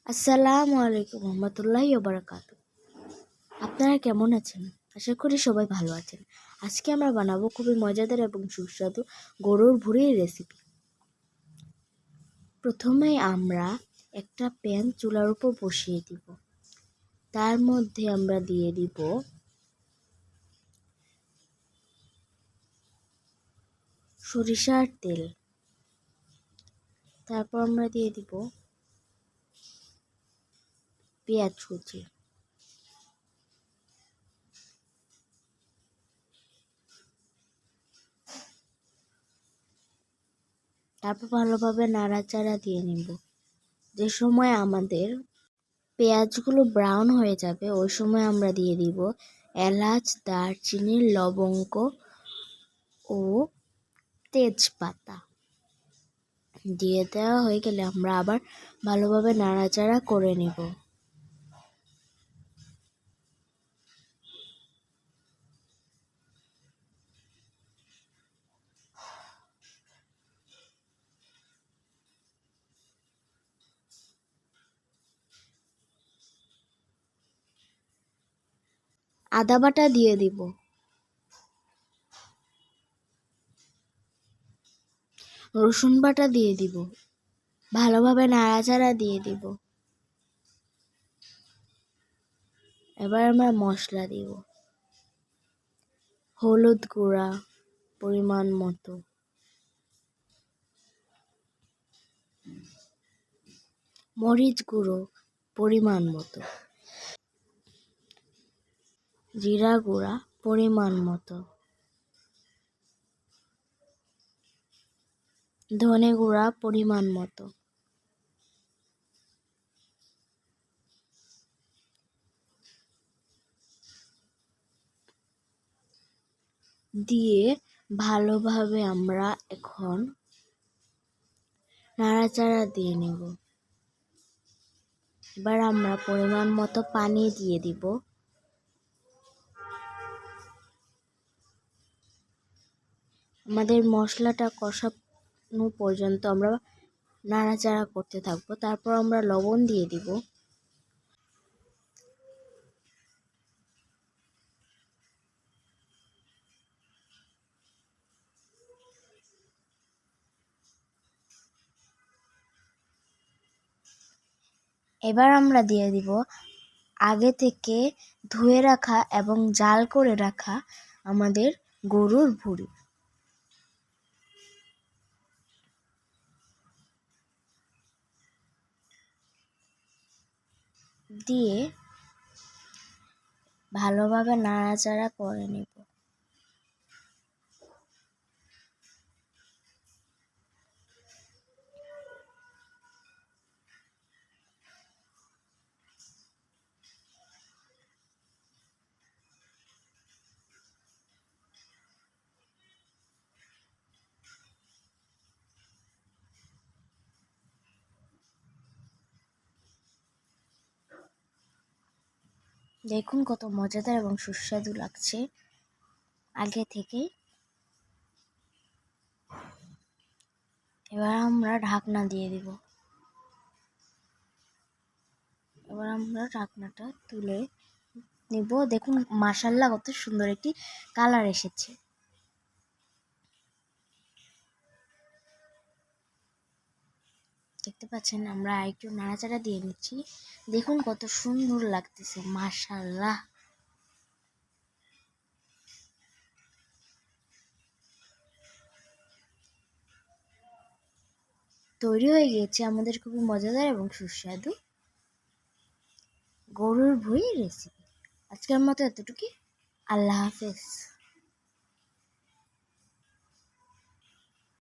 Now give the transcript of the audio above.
আসসালামু আলাইকুম রহমতুল্লাহি ওবারাকাতু। আপনারা কেমন আছেন? আশা করি সবাই ভালো আছেন। আজকে আমরা বানাবো খুবই মজাদার এবং সুস্বাদু গরুর ভুঁড়ির রেসিপি। প্রথমে আমরা একটা প্যান চুলার উপর বসিয়ে দিব। তার মধ্যে আমরা দিয়ে দিব সরিষার তেল। তারপর আমরা দিয়ে দিব পেঁয়াজ কুচি। তারপর ভালোভাবে নাড়াচাড়া দিয়ে নিব। যে সময় আমাদের পেঁয়াজগুলো ব্রাউন হয়ে যাবে ওই সময় আমরা দিয়ে দিব এলাচ, দারচিনি, লবঙ্গ ও তেজপাতা। দিয়ে দেওয়া হয়ে গেলে আমরা আবার ভালোভাবে নাড়াচাড়া করে নিব। আদা বাটা দিয়ে দিব। রসুন বাটা দিয়ে দিব। ভালোভাবে নাড়াচাড়া দিয়ে দিব। এবার আমরা মশলা দিব। হলুদ গুঁড়া পরিমাণ মতো, মরিচ গুঁড়ো পরিমাণ মতো, জিরা গুঁড়া পরিমাণ মতো, ধনে গুঁড়া পরিমাণ মতো, দিয়ে ভালোভাবে আমরা এখন নাড়াচাড়া দিয়ে নেব। এবার আমরা পরিমাণ মতো পানি দিয়ে দিব। আমাদের মশলাটা কষানো পর্যন্ত আমরা নাড়াচাড়া করতে থাকবো। তারপর আমরা লবণ দিয়ে দিব। এবার আমরা দিয়ে দিব আগে থেকে ধুয়ে রাখা এবং জাল করে রাখা আমাদের গরুর ভুঁড়ি। দিয়ে ভালোভাবে নাড়াচাড়া করে নেব। দেখুন কত মজাদার এবং সুস্বাদু লাগছে আগে থেকেই। এবার আমরা ঢাকনা দিয়ে দিব। এবার আমরা ঢাকনাটা তুলে নিব। দেখুন মাশাআল্লাহ কত সুন্দর একটি কালার এসেছে। দেখতে পাচ্ছেন আমরা একটু নাড়াচাড়া দিয়ে নিচ্ছি। দেখুন কত সুন্দর লাগতেছে মাশাআল্লাহ। তৈরি হয়ে গিয়েছে আমাদের খুবই মজাদার এবং সুস্বাদু গরুর ভুঁড়ির রেসিপি। আজকের মতো এতটুকুই। আল্লাহ হাফেজ।